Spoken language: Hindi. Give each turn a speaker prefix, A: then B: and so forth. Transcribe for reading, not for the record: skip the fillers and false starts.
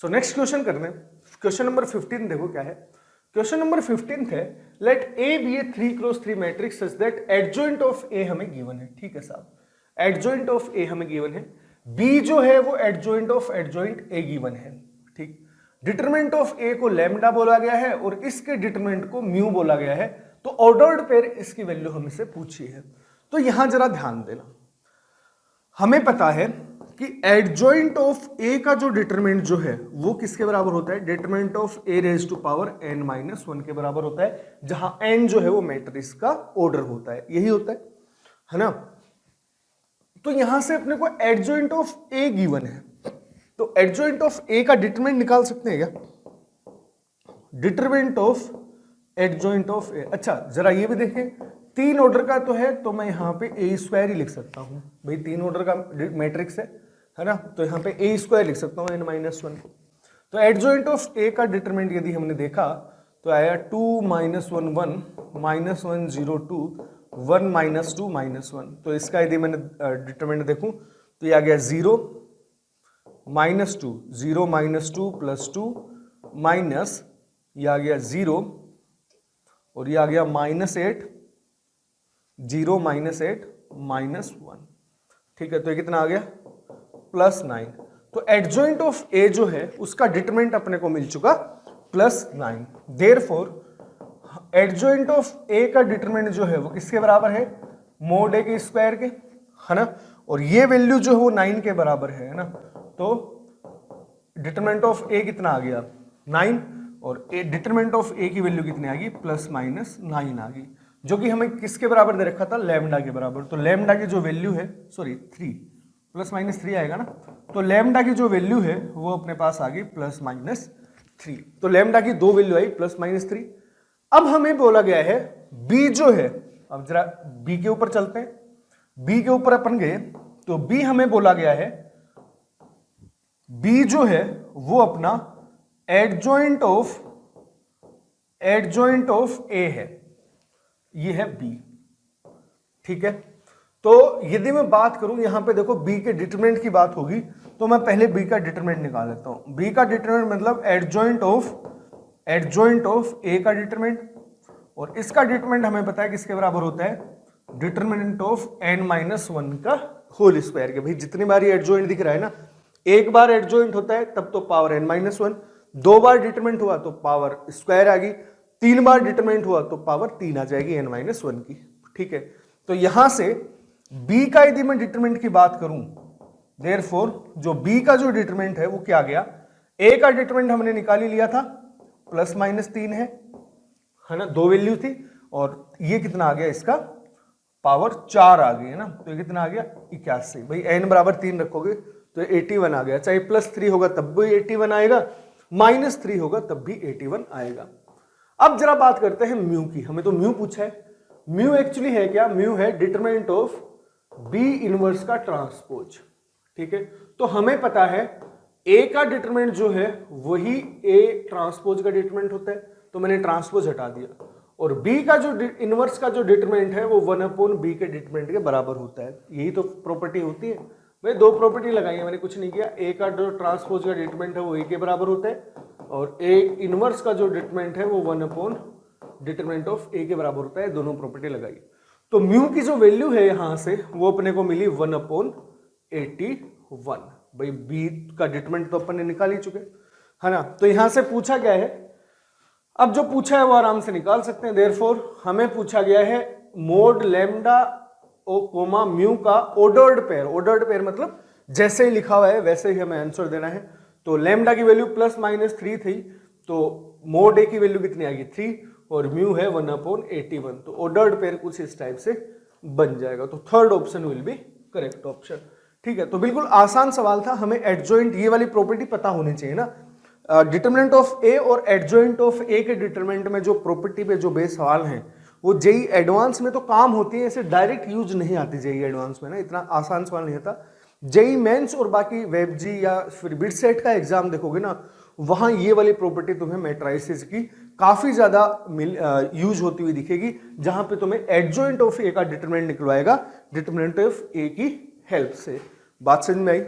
A: सो नेक्स्ट क्वेश्चन करने, क्वेश्चन नंबर 15 देखो क्या है। क्वेश्चन नंबर 15 है, let A be a 3x3 matrix such that adjoint of A हमें गिवन है। ठीक है साहब, एडजॉइंट ऑफ ए हमें गिवन है, बी जो है वो adjoint of adjoint A given है। ठीक, डिटरमिनेंट ऑफ ए को लैम्डा बोला गया है और इसके डिटरमिनेंट को म्यू बोला गया है। तो ऑर्डर्ड पेयर इसकी वैल्यू हमसे पूछी है। तो यहां जरा ध्यान देना, हमें पता है कि एडजॉइंट ऑफ ए का जो डिटरमिनेंट जो है वो किसके बराबर होता है, determinant of A raise to power n minus 1 के बराबर होता है, जहां n जो है वो मैट्रिक्स का ऑर्डर होता है, यही होता है ना। तो यहां से अपने को एडजॉइंट ऑफ ए गिवन है, तो एडजॉइंट ऑफ ए का डिटरमिनेंट निकाल सकते हैं क्या, डिटरमिनेंट ऑफ एडजॉइंट ऑफ ए। अच्छा जरा ये भी देखें, 3 ऑर्डर का तो है, तो मैं यहाँ पे ए स्क्वायर ही लिख सकता हूँ भाई, 3 ऑर्डर का मैट्रिक्स है ना, तो यहाँ पे ए स्क्वायर लिख सकता हूँ n माइनस 1 को। तो एडजॉइंट ऑफ ए का डिटरमिनेंट यदि हमने देखा तो आया 2 माइनस 1 1 माइनस 1 0 2 1 माइनस 2 माइनस 1। तो इसका यदि मैंने डिटरमिनेंट देखूं तो ये आ गया 0 माइनस 2 0 माइनस 2 प्लस 2 माइनस ये आ गया 0 और ये आ गया माइनस 8 0 माइनस 8 माइनस 1। ठीक है, तो ये कितना आ गया प्लस 9। तो एडजॉइंट ऑफ ए जो है उसका डिटरमिनेंट अपने को मिल चुका प्लस 9। देयरफॉर एडजॉइंट ऑफ ए का डिटरमिनेंट जो है वो किसके बराबर है, मोड ए के स्क्वायर के, है ना। और ये वैल्यू जो है वो 9 के बराबर है ना। तो डिटरमिनेंट ऑफ ए कितना आ गया 9 और डिटरमिनेंट ऑफ ए की वैल्यू कितनी आ गई प्लस माइनस 9 आ गई, जो कि हमें किसके बराबर दे रखा था, लैम्डा के बराबर। तो लैम्डा की जो वैल्यू है, सॉरी 3 प्लस माइनस 3 आएगा ना, तो लैम्डा की जो वैल्यू है वो अपने पास आ गई प्लस माइनस 3। तो लैम्डा की 2 वैल्यू आई प्लस माइनस 3। अब हमें बोला गया है बी जो है, अब जरा बी के ऊपर चलते हैं, बी के ऊपर अपन गए तो बी हमें बोला गया है, बी जो है वो अपना एडजॉइंट ऑफ ए है, ये है बी। ठीक है, तो यदि मैं बात करूं यहां पे देखो बी के डिटरमिनेंट की बात होगी, तो मैं पहले बी का डिटरमिनेंट निकाल लेता हूं। बी का डिटरमिनेंट मतलब एडजॉइंट ऑफ ए का डिटरमिनेंट, और इसका डिटरमिनेंट हमें पता है किसके बराबर होता है, डिटरमिनेंट ऑफ n माइनस 1 का होल स्क्वायर के। भाई जितनी बार ये एडजॉइंट दिख रहा है ना, एक बार एडजॉइंट होता है तब तो पावर n माइनस 1, 2 बार डिटरमिनेंट हुआ तो पावर स्क्वायर आ गई, 3 बार डिटरमिनेंट हुआ तो पावर 3 आ जाएगी n माइनस 1 की। ठीक है, तो यहां से b का यदि मैं डिटरमिनेंट की बात करूं, देयरफॉर जो b का जो डिटरमिनेंट है वो क्या गया, a का डिटरमिनेंट हमने निकाल ही लिया था, प्लस माइनस 3 है ना, 2 वैल्यू थी, और ये कितना आ गया, इसका पावर 4 आ गई है ना। तो ये कितना आ गया 81। भाई n बराबर 3 रखोगे तो 81 आ गया, चाहे प्लस 3 होगा तब भी 81 आएगा, माइनस 3 होगा तब भी 81 आएगा। अब जरा बात करते हैं म्यू की, हमें तो म्यू पूछा है। म्यू एक्चुअली है क्या, म्यू है डिटरमिनेंट ऑफ बी इनवर्स का ट्रांसपोज। ठीक है, तो हमें पता है ए का डिटरमिनेंट जो है वही ए ट्रांसपोज का डिटरमिनेंट होता है, तो मैंने ट्रांसपोज हटा दिया, और बी का जो इनवर्स का जो डिटरमिनेंट है वो 1/b के डिटरमिनेंट के बराबर होता है। यही तो प्रॉपर्टी होती है भाई, 2 प्रॉपर्टी लगाई है मैंने, कुछ नहीं किया। ए का जो ट्रांसपोज का डिटरमिनेंट है वो ए के बराबर होता है, और ए इनवर्स का जो डिटरमिनेंट है वो 1/, डिटरमिनेंट ऑफ ए के बराबर होता है, दोनों प्रॉपर्टी लगाई। तो म्यू की जो वैल्यू है यहां से वो अपने को मिली 1/81। भाई बी का डिटरमिनेंट तो अपन ने निकाल ही चुके, है ना। तो यहां से पूछा क्या है, अब जो पूछा है वो आराम से निकाल सकते हैं। देयरफॉर हमें पूछा गया है मोड लैम्डा ओ कोमा म्यू का ऑर्डर्ड पेयर। ऑर्डर्ड पेयर मतलब जैसे ही लिखा हुआ है वैसे ही हमें आंसर देना है। तो लैम्डा की वैल्यू प्लस माइनस 3 थी, तो मोड ए की वैल्यू कितनी आएगी 3, और म्यू है 1/81। तो ऑर्डर्ड पेयर कुछ इस टाइप से बन जाएगा। तो third option will be correct option. ठीक है, तो बिल्कुल आसान सवाल था, हमें एडजॉइंट ये वाली प्रॉपर्टी पता होनी चाहिए ना। डिटरमिनेंट ऑफ ए और एडजॉइंट ऑफ ए के डिटरमिनेंट में जो प्रॉपर्टी पे जो बेस सवाल हैं वो जेई एडवांस में तो काम होती है, ऐसे डायरेक्ट यूज नहीं आती जेई एडवांस में ना, इतना आसान सवाल नहीं था। जेई मेंस और बाकी वेबजी या फिर बिट सेट का एग्जाम देखोगे ना, वहां ये वाली प्रॉपर्टी तुम्हें मैट्राइसिस की काफी ज्यादा यूज होती हुई दिखेगी, जहां पे तुम्हें एडजॉइंट ऑफ ए का डिटरमिनेंट निकलवाएगा डिटरमिनेंट ऑफ ए की हेल्प से। बात समझ में आई?